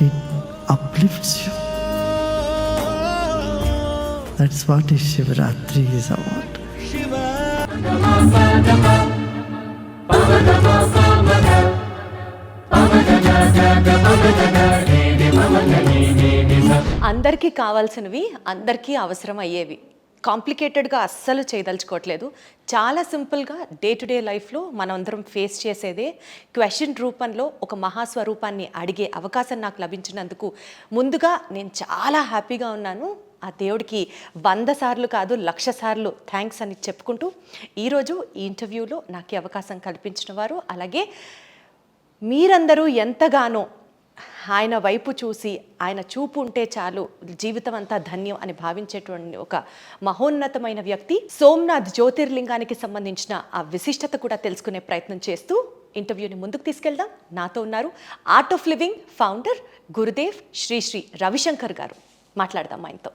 It uplifts you. That's what is Shivratri is about. అందరికీ కావాల్సినవి అందరికీ అవసరం అయ్యేవి. కాంప్లికేటెడ్గా అస్సలు చేయదలుచుకోవట్లేదు. చాలా సింపుల్గా డే టు డే లైఫ్లో మనందరం ఫేస్ చేసేదే క్వశ్చన్ రూపంలో ఒక మహాస్వరూపాన్ని అడిగే అవకాశం నాకు లభించినందుకు ముందుగా నేను చాలా హ్యాపీగా ఉన్నాను. ఆ దేవుడికి 100 సార్లు కాదు 1,00,000 సార్లు థ్యాంక్స్ అని చెప్పుకుంటూ ఈరోజు ఈ ఇంటర్వ్యూలో నాకు అవకాశం కల్పించిన వారు, అలాగే మీరందరూ ఎంతగానో ఆయన వైపు చూసి ఆయన చూపు ఉంటే చాలు జీవితం అంతా ధన్యం అని భావించేటువంటి ఒక మహోన్నతమైన వ్యక్తి, సోమనాథ్ జ్యోతిర్లింగానికి సంబంధించిన ఆ విశిష్టత కూడా తెలుసుకునే ప్రయత్నం చేస్తూ ఇంటర్వ్యూని ముందుకు తీసుకెళ్దాం. నాతో ఉన్నారు art of living founder Gurudev Sri Sri Ravishankar garu. మాట్లాడదాం ఆయనతో.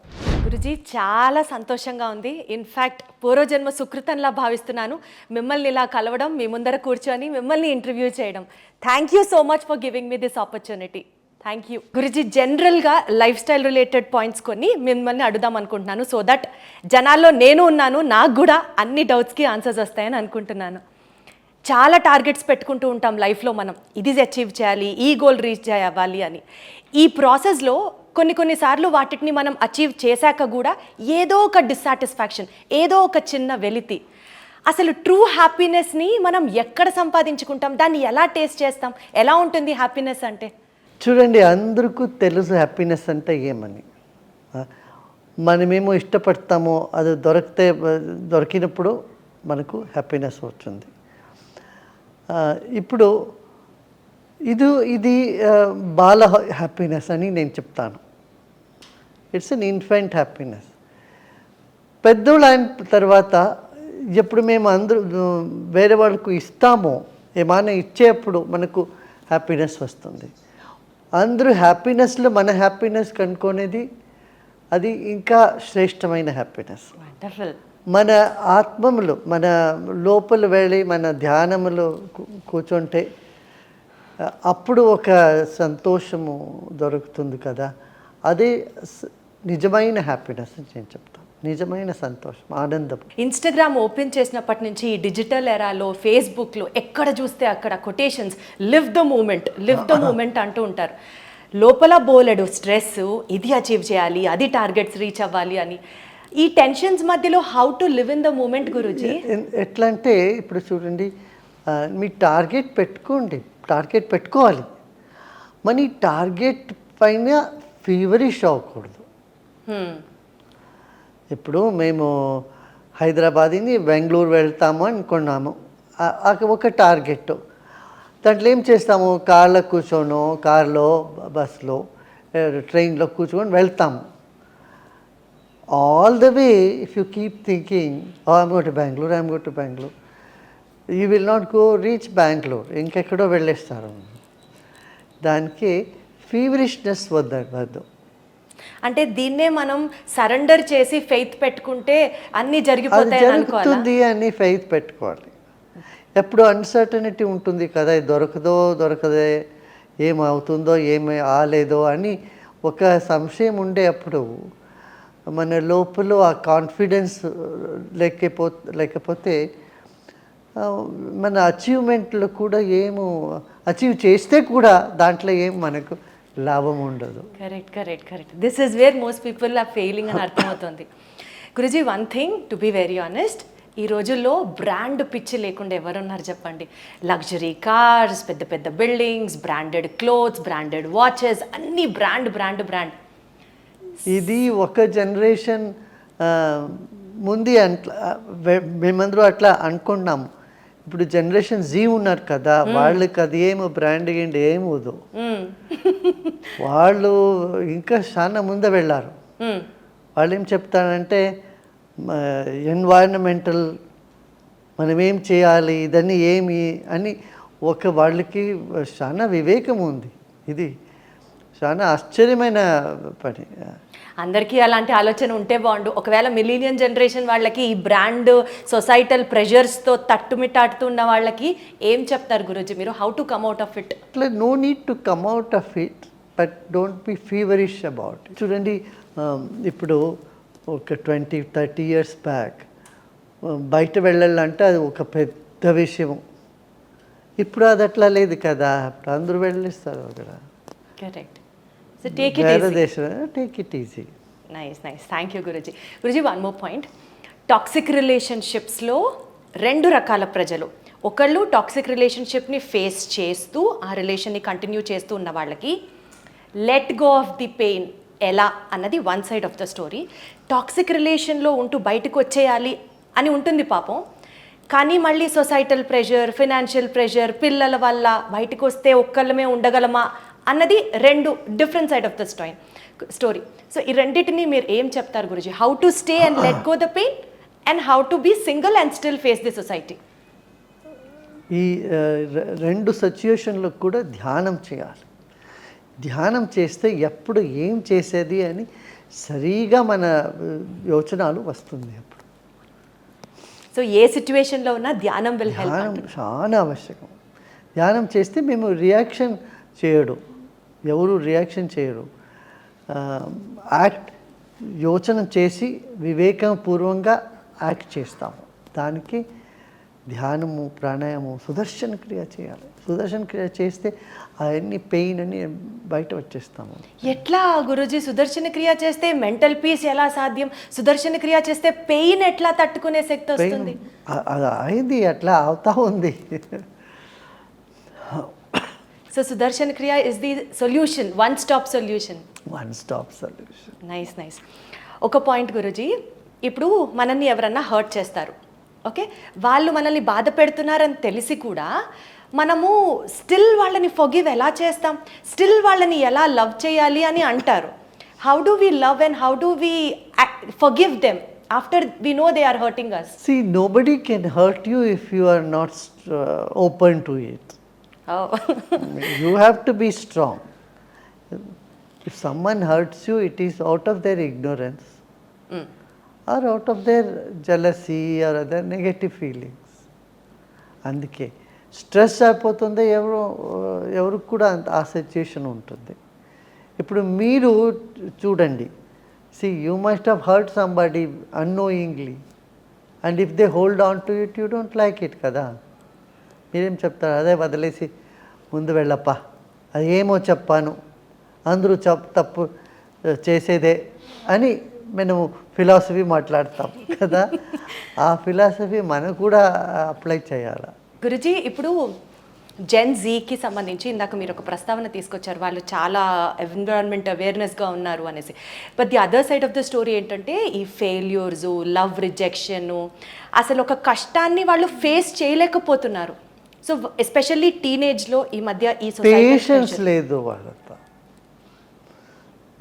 గురుజీ, చాలా సంతోషంగా ఉంది. ఇన్ఫ్యాక్ట్ పూర్వజన్మ సుకృతంలా భావిస్తున్నాను మిమ్మల్ని ఇలా కలవడం, మీ ముందర కూర్చొని మిమ్మల్ని ఇంటర్వ్యూ చేయడం. Thank you so much for giving me this opportunity. Thank you Guruji. జనరల్గా లైఫ్ స్టైల్ రిలేటెడ్ పాయింట్స్ కొన్ని మిమ్మల్ని అడుగుదాం అనుకుంటున్నాను, సో దట్ జనాల్లో నేను ఉన్నాను, నాకు కూడా అన్ని డౌట్స్కి ఆన్సర్స్ వస్తాయని అనుకుంటున్నాను. చాలా టార్గెట్స్ పెట్టుకుంటూ ఉంటాం లైఫ్లో, మనం ఇది అచీవ్ చేయాలి, ఈ గోల్ రీచ్ అవ్వాలి అని. ఈ ప్రాసెస్లో కొన్నిసార్లు వాటిని మనం అచీవ్ చేశాక కూడా ఏదో ఒక డిస్సాటిస్ఫాక్షన్, ఏదో ఒక చిన్న వెలితి. అసలు ట్రూ హ్యాపీనెస్ని మనం ఎక్కడ సంపాదించుకుంటాం, దాన్ని ఎలా టేస్ట్ చేస్తాం, ఎలా ఉంటుంది హ్యాపీనెస్ అంటే? చూడండి, అందరికీ తెలుసు హ్యాపీనెస్ అంటే ఏమని. మనమేమో ఇష్టపడతామో అది దొరికినప్పుడు మనకు హ్యాపీనెస్ వచ్చింది. ఇప్పుడు ఇది బాల హ్యాపీనెస్ అని నేను చెప్తాను. It's an infant happiness. పెద్దోళ్ళు అయిన తర్వాత ఎప్పుడు మేము అందరూ వేరే వాళ్ళకు ఇస్తామో, ఏమైనా ఇచ్చేప్పుడు మనకు హ్యాపీనెస్ వస్తుంది. అందరూ హ్యాపీనెస్లో మన హ్యాపీనెస్ కనుక్కునేది అది ఇంకా శ్రేష్టమైన హ్యాపీనెస్. మన ఆత్మములు మన లోపల వెళ్ళి మన ధ్యానములో కూర్చుంటే అప్పుడు ఒక సంతోషము దొరుకుతుంది కదా, అదే నిజమైన హ్యాపీనెస్ అని నేను చెప్తాను. నిజమైన సంతోషం, ఆనందం. ఇన్స్టాగ్రామ్ ఓపెన్ చేసినప్పటి నుంచి ఈ డిజిటల్ ఎరాలో ఫేస్బుక్లో ఎక్కడ చూస్తే అక్కడ quotations, live the moment, live the moment అంటూ ఉంటారు. లోపల బోలెడు స్ట్రెస్, ఇది అచీవ్ చేయాలి, అది టార్గెట్స్ రీచ్ అవ్వాలి అని. ఈ టెన్షన్స్ మధ్యలో how to live in the moment Guruji? ఎట్లా అంటే ఇప్పుడు చూడండి, మీ టార్గెట్ పెట్టుకోవాలి. మన ఈ టార్గెట్ పైన ఫీవరిష్ అవ్వకూడదు. ఇప్పుడు మేము హైదరాబాద్ని బెంగళూరు వెళ్తాము అనుకున్నాము, ఒక టార్గెట్. దాంట్లో ఏం చేస్తాము, కార్లో బస్లో ట్రైన్లో కూర్చొని వెళ్తాము. All the way if you keep thinking I'm go to Bengaluru, you will not reach Bengaluru, ఇంకెక్కడో వెళ్ళేస్తారు. దానికి ఫీవరిష్నెస్ వద్దు. అంటే దీన్నే మనం సరెండర్ చేసి ఫెయిత్ పెట్టుకుంటే అన్నీ జరుగుతుంది అని ఫెయిత్ పెట్టుకోవాలి. ఎప్పుడు అన్సర్టనిటీ ఉంటుంది కదా, దొరకదే, ఏమవుతుందో ఏమి ఆలేదో అని ఒక సంశయం ఉండే అప్పుడు మన లోపల ఆ కాన్ఫిడెన్స్ లేకపోతే మన అచీవ్మెంట్లో కూడా అచీవ్ చేస్తే కూడా దాంట్లో మనకు లాభం ఉండదు. Correct. This is where most people are failing అని అర్థమవుతుంది. Guruji, one thing to be very honest, ఈ రోజుల్లో బ్రాండ్ పిచ్చి లేకుండా ఎవరున్నారు చెప్పండి? లగ్జరీ కార్స్, పెద్ద పెద్ద buildings, branded clothes, branded watches, అన్నీ బ్రాండ్. ఇది ఒక జనరేషన్ ముందు మేమందరూ అట్లా అనుకున్నాము. ఇప్పుడు జనరేషన్ జీ ఉన్నారు కదా, వాళ్ళకి అది బ్రాండ్ ఏమవుదు. వాళ్ళు ఇంకా చాలా ముందు వెళ్ళారు. వాళ్ళు ఏం చెప్తారంటే ఎన్వైరన్మెంటల్ మనం ఏం చేయాలి, ఇదన్నీ ఏమి అని వాళ్ళకి చాలా వివేకం ఉంది. ఇది చాలా ఆశ్చర్యమైన పని. అందరికీ అలాంటి ఆలోచన ఉంటే బాగుండు. ఒకవేళ మిలీనియన్ జనరేషన్ వాళ్ళకి ఈ బ్రాండ్ సొసైటల్ ప్రెషర్స్తో తట్టుమిట్టాడుతున్న వాళ్ళకి ఏం చెప్తారు గురూజీ మీరు? How to come out of it? అట్లా no need to come out of it, but don't be feverish about it. చూడండి, ఇప్పుడు ఒక 20-30 years బ్యాక్ బయట వెళ్ళాలంటే అది ఒక పెద్ద విషయం. ఇప్పుడు అది అట్లా లేదు కదా, ఇప్పుడు అందరూ వెళ్ళిస్తారు అక్కడ. Correct. So take it very easy. దేశం take it easy. Nice nice, thank you Guruji. Guruji, one more point. Toxic రిలేషన్షిప్స్లో 2 రకాల ప్రజలు. ఒకళ్ళు టాక్సిక్ రిలేషన్షిప్ని ఫేస్ చేస్తూ ఆ రిలేషన్ని కంటిన్యూ చేస్తూ ఉన్న వాళ్ళకి let go of the pain ఎలా అన్నది one side of the story. Toxic రిలేషన్లో ఉంటూ బయటకు వచ్చేయాలి అని ఉంటుంది పాపం, కానీ మళ్ళీ సొసైటల్ ప్రెషర్, ఫినాన్షియల్ ప్రెషర్, పిల్లల వల్ల బయటకు వస్తే ఒక్కళ్ళమే ఉండగలమా అన్నది 2 different side of the story. So ఈ రెండింటిని మీరు ఏం చెప్తారు Guruji? How to stay and let go the pain and how to be single and still face the society. ఈ 2 సిచ్యుయేషన్లో కూడా ధ్యానం చేయాలి. ధ్యానం చేస్తే ఎప్పుడు ఏం చేసేది అని సరిగా మన యోచనలు వస్తుంది. అప్పుడు సో ఏ సిచ్యువేషన్లో ఉన్నా ధ్యానం విల్ హెల్ప్. ధ్యానం చాలా ఆవశ్యకం. ధ్యానం చేస్తే మేము రియాక్షన్ చేయడు, ఎవరు రియాక్షన్ చేయరు. యాక్ట్ యోచన చేసి వివేకపూర్వంగా యాక్ట్ చేస్తాము. దానికి ధ్యానము, ప్రాణాయామము, సుదర్శన క్రియ చేయాలి. సుదర్శన క్రియ చేస్తే అవన్నీ పెయిన్ అని బయట వచ్చేస్తాము. ఎట్లా గురూజీ సుదర్శన క్రియ చేస్తే మెంటల్ పీస్ ఎలా సాధ్యం? సుదర్శన క్రియ చేస్తే పెయిన్ ఎట్లా తట్టుకునే శక్తి వస్తుంది? అది అయింది, అట్లా అవుతా ఉంది. సో సుదర్శన క్రియ is the solution, one stop solution. One stop solution. Nice nice. ఒక పాయింట్ గురూజీ, ఇప్పుడు మనల్ని ఎవరన్నా హర్ట్ చేస్తారు, ఓకే, వాళ్ళు మనల్ని బాధ పెడుతున్నారని తెలిసి కూడా మనము స్టిల్ వాళ్ళని ఫర్గివ్ ఎలా చేస్తాం? స్టిల్ వాళ్ళని ఎలా లవ్ చేయాలి అని అంటారు. How do we love and how do we forgive them after we know they are hurting us? See, nobody can hurt you if you are not open to it. You have to be strong. If someone hurts you, it is out of their ignorance or out of their jealousy or other negative feelings. అందుకే stress అయిపోతుంది, ఎవరికి కూడా ఆ situation ఉంటుంది. ఇప్పుడు మీరు చూడండి, see, you must have hurt somebody unknowingly, and if they hold on to it, you don't like it కదా. మీరేం చెప్తారు? అదే వదిలేసి ముందు వెళ్ళప్పా, అది ఏమో చెప్పాను, అందరూ తప్పు చేసేదే అని మేము ఫిలాసఫీ మాట్లాడతాం కదా. ఆ ఫిలాసఫీ మనం కూడా అప్లై చేయాలి. గురుజీ, ఇప్పుడు జెన్ జీకి సంబంధించి ఇందాక మీరు ఒక ప్రస్తావన తీసుకొచ్చారు, వాళ్ళు చాలా ఎన్విరాన్మెంట్ అవేర్నెస్గా ఉన్నారు అనేసి. But the other side of the story ఏంటంటే ఈ ఫెయిల్యూర్స్, లవ్ రిజెక్షన్, అసలు ఒక కష్టాన్ని వాళ్ళు ఫేస్ చేయలేకపోతున్నారు. సో ఎస్పెషల్లీ టీనేజ్లో ఈ మధ్య ఈ పేషెన్స్ లేదు, వాళ్ళతో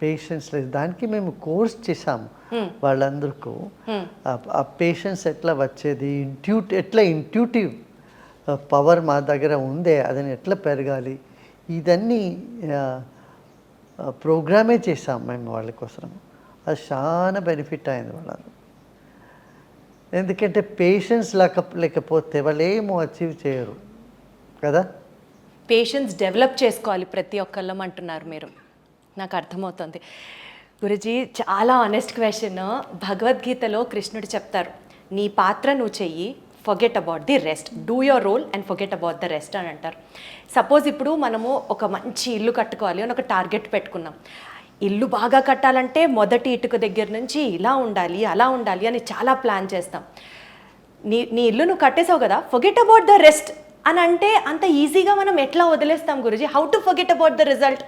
పేషెన్స్ లేదు. దానికి మేము కోర్స్ చేసాము వాళ్ళందరికీ. ఆ పేషెన్స్ ఎట్లా వచ్చేది, ఎట్లా ఇంట్యూటివ్ పవర్ మా దగ్గర ఉందే, అదని ఎట్లా పెరగాలి, ఇదన్నీ ప్రోగ్రామే చేసాం మేము వాళ్ళ కోసం. అది చాలా బెనిఫిట్ అయింది వాళ్ళని. ఎందుకంటే పేషెన్స్ లేకపోతే వాళ్ళు ఏమో అచీవ్ చేయరు కదా. పేషెన్స్ డెవలప్ చేసుకోవాలి ప్రతి ఒక్కళ్ళం అంటున్నారు మీరు, నాకు అర్థమవుతుంది. గురుజీ, చాలా ఆనెస్ట్ క్వశ్చన్. భగవద్గీతలో కృష్ణుడు చెప్తారు, నీ పాత్ర నువ్వు చెయ్యి, forget about the rest, do your role and forget about the rest అని అంటారు. సపోజ్ ఇప్పుడు మనము ఒక మంచి ఇల్లు కట్టుకోవాలి అని ఒక టార్గెట్ పెట్టుకున్నాం. ఇల్లు బాగా కట్టాలంటే మొదటి ఇటుక దగ్గర నుంచి ఇలా ఉండాలి, అలా ఉండాలి అని చాలా ప్లాన్ చేస్తాం. నీ ఇల్లు నువ్వు కట్టేసావు కదా, ఫర్గెట్ అబౌట్ ద రెస్ట్ అని అంటే అంత ఈజీగా మనం ఎట్లా వదిలేస్తాం Guruji? How to forget about the result?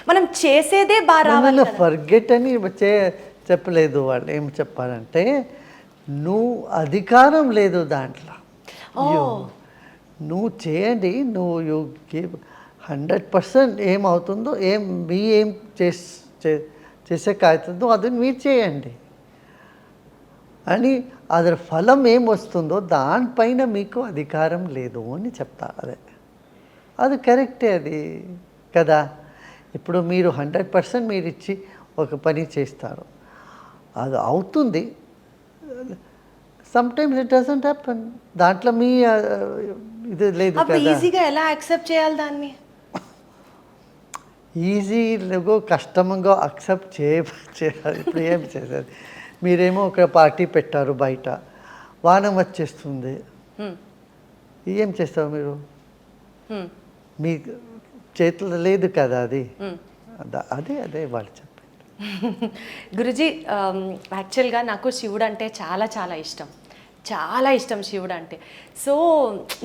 మనం చేసేదే బాగా రావాలి. ఫర్గెట్ అని చెప్పలేదు వాళ్ళు. ఏం చెప్పారంటే, నువ్వు అధికారం లేదు దాంట్లో, నువ్వు చేయండి, నువ్వు 100% ఏమవుతుందో, ఏం చేసేకావుతుందో అది మీరు చేయండి అని, అదర్ ఫలం ఏం వస్తుందో దానిపైన మీకు అధికారం లేదు అని చెప్తారు. అది కరెక్టే, అది కదా. ఇప్పుడు మీరు 100% మీరు ఇచ్చి ఒక పని చేస్తారు, అది అవుతుంది. Sometimes it doesn't happen. దాంట్లో మీ ఇది లేదు అప్పుడు కదా. ఈజీగా ఎలా యాక్సెప్ట్ చేయాలి దాన్ని? ఈజీగా కష్టంగా అక్సెప్ట్ చేయాలి. ఇప్పుడు ఏం చేసేది? మీరేమో ఒక పార్టీ పెట్టారు బయట, వానం వచ్చేస్తుంది, ఏం చేస్తారు మీరు? మీ చేతిలో లేదు కదా అది. అదే వాళ్ళు చెప్పారు. గురుజీ, యాక్చువల్గా నాకు శివుడు అంటే చాలా చాలా ఇష్టం, చాలా ఇష్టం శివుడు అంటే. సో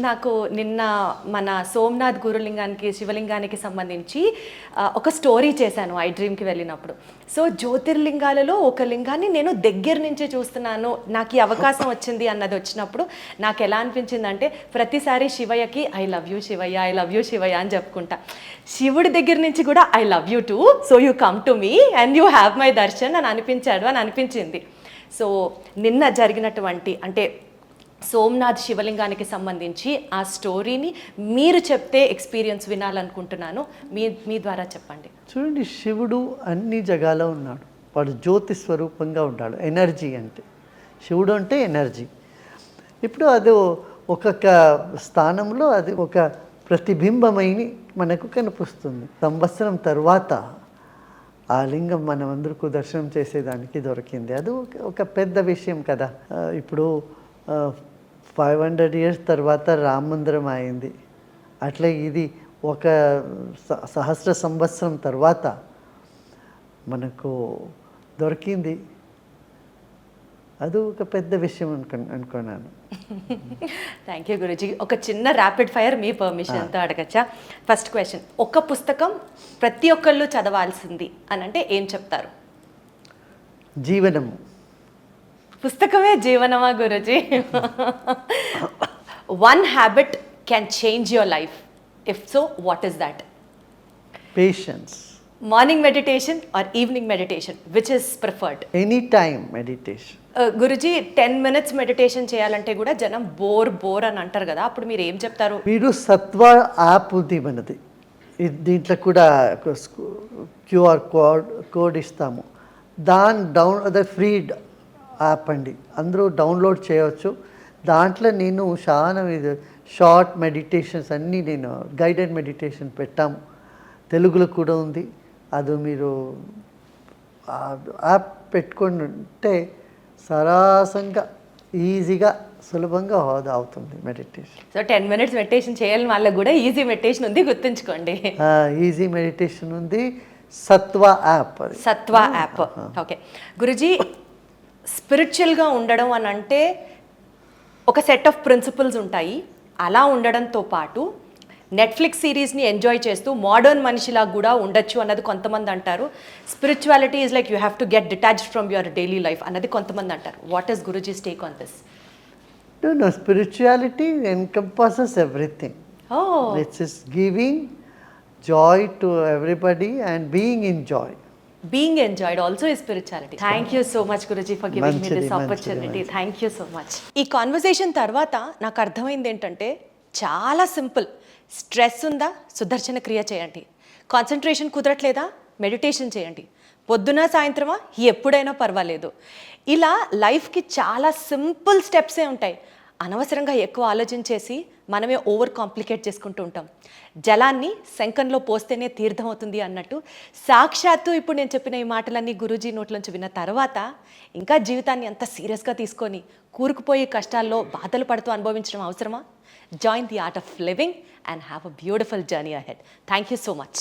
నాకు నిన్న మన సోమనాథ్ గురులింగానికి, శివలింగానికి సంబంధించి ఒక స్టోరీ చేశాను ఐ డ్రీమ్కి వెళ్ళినప్పుడు. సో జ్యోతిర్లింగాలలో ఒక లింగాన్ని నేను దగ్గర నుంచి చూస్తున్నాను, నాకు ఈ అవకాశం వచ్చింది అన్నది వచ్చినప్పుడు నాకు ఎలా అనిపించిందంటే, ప్రతిసారి శివయ్యకి I love you Shivayya, I love you Shivayya అని చెప్పుకుంటా. శివుడి దగ్గర నుంచి కూడా I love you too, so you come to me and you have my darshan అని అనిపించింది. సో నిన్న జరిగినటువంటి అంటే సోమనాథ్ శివలింగానికి సంబంధించి ఆ స్టోరీని మీరు చెప్తే ఎక్స్పీరియన్స్ వినాలనుకుంటున్నాను, మీ ద్వారా చెప్పండి. చూడండి, శివుడు అన్ని జగాలో ఉన్నాడు, వాడు జ్యోతి స్వరూపంగా ఉన్నాడు. ఎనర్జీ అంటే శివుడు అంటే ఎనర్జీ. ఇప్పుడు అది ఒక్కొక్క స్థానంలో అది ఒక ప్రతిబింబమైన మనకు కనిపిస్తుంది. సంవత్సరం తర్వాత ఆ లింగం మనం అందరికీ దర్శనం చేసేదానికి దొరికింది. అది ఒక పెద్ద విషయం కదా. ఇప్పుడు 500 years తర్వాత రామ మందిరం అయింది. అట్లే ఇది ఒక సహస్ర సంవత్సరం తర్వాత మనకు దొరికింది. అది ఒక పెద్ద విషయం అనుకున్నాను. Thank you Guruji. ఒక చిన్న ర్యాపిడ్ ఫైర్ మీ పర్మిషన్తో అడగచ్చా? ఫస్ట్ క్వశ్చన్, ఒక పుస్తకం ప్రతి ఒక్కళ్ళు చదవాల్సింది అని అంటే ఏం చెప్తారు? జీవనము. పుస్తకమే జీవనమా Guruji? One habit can change your life, if so what is that? Patience. Morning meditation or evening meditation, which is preferred? Any time meditation. Guruji, 10 minutes meditation చేయాలంటే కూడా జనం బోర్ అని అంటారు కదా, అప్పుడు మీరు ఏం చెప్తారు? మీరు సత్వ యాప్ ఉంది మనది, దీంట్లో కూడా QR కోడ్ ఇస్తాము. అదే ఫ్రీ యాప్ అండి, అందరూ డౌన్లోడ్ చేయవచ్చు. దాంట్లో నేను చాలా షార్ట్ మెడిటేషన్స్ అన్నీ నేను గైడెడ్ మెడిటేషన్ పెట్టాము, తెలుగులో కూడా ఉంది. అది మీరు యాప్ పెట్టుకొని ఉంటే సరాసంగా ఈజీగా సులభంగా అవుతుంది మెడిటేషన్. సో 10 minutes మెడిటేషన్ చేయాలని వాళ్ళకి కూడా ఈజీ మెడిటేషన్ ఉంది, గుర్తుంచుకోండి. ఈజీ మెడిటేషన్ ఉంది, సత్వ యాప్. సత్వ యాప్. ఓకే గురుజీ, స్పిరిచువల్గా ఉండడం అని అంటే ఒక సెట్ ఆఫ్ ప్రిన్సిపల్స్ ఉంటాయి. అలా ఉండడంతో పాటు నెట్ఫ్లిక్స్ సిరీస్ని ఎంజాయ్ చేస్తూ మోడర్న్ మనిషిలా కూడా ఉండొచ్చు అన్నది కొంతమంది అంటారు. Spirituality is like you have to get detached from your daily life అన్నది కొంతమంది అంటారు. What is Guruji's take on this? No, spirituality encompasses everything. Oh. It's just giving joy to everybody and being in joy. Being enjoyed also is spirituality. Thank you so much Guruji for giving me this opportunity. Thank you so much. ఈ conversation తర్వాత నాకు అర్థమైంది ఏంటంటే చాలా simple. Stress ఉందా, సుదర్శన క్రియ చేయండి. Concentration కుదరట్లేదా, meditation చేయండి. పొద్దున సాయంత్రమా, ఎప్పుడైనా పర్వాలేదు. ఇలా లైఫ్కి చాలా సింపుల్ స్టెప్సే ఉంటాయి. అనవసరంగా ఎక్కువ ఆలోచించేసి మనమే ఓవర్ కాంప్లికేట్ చేసుకుంటూ ఉంటాం. జలాన్ని శంఖంలో పోస్తేనే తీర్థం అవుతుంది అన్నట్టు సాక్షాత్తు ఇప్పుడు నేను చెప్పిన ఈ మాటలన్నీ గురూజీ నోట్లోంచి విన్న తర్వాత ఇంకా జీవితాన్ని అంత సీరియస్గా తీసుకొని కూరుకుపోయే కష్టాల్లో బాధలు పడుతూ అనుభవించడం అవసరమా? Join the art of living and have a beautiful journey ahead. Thank you so much.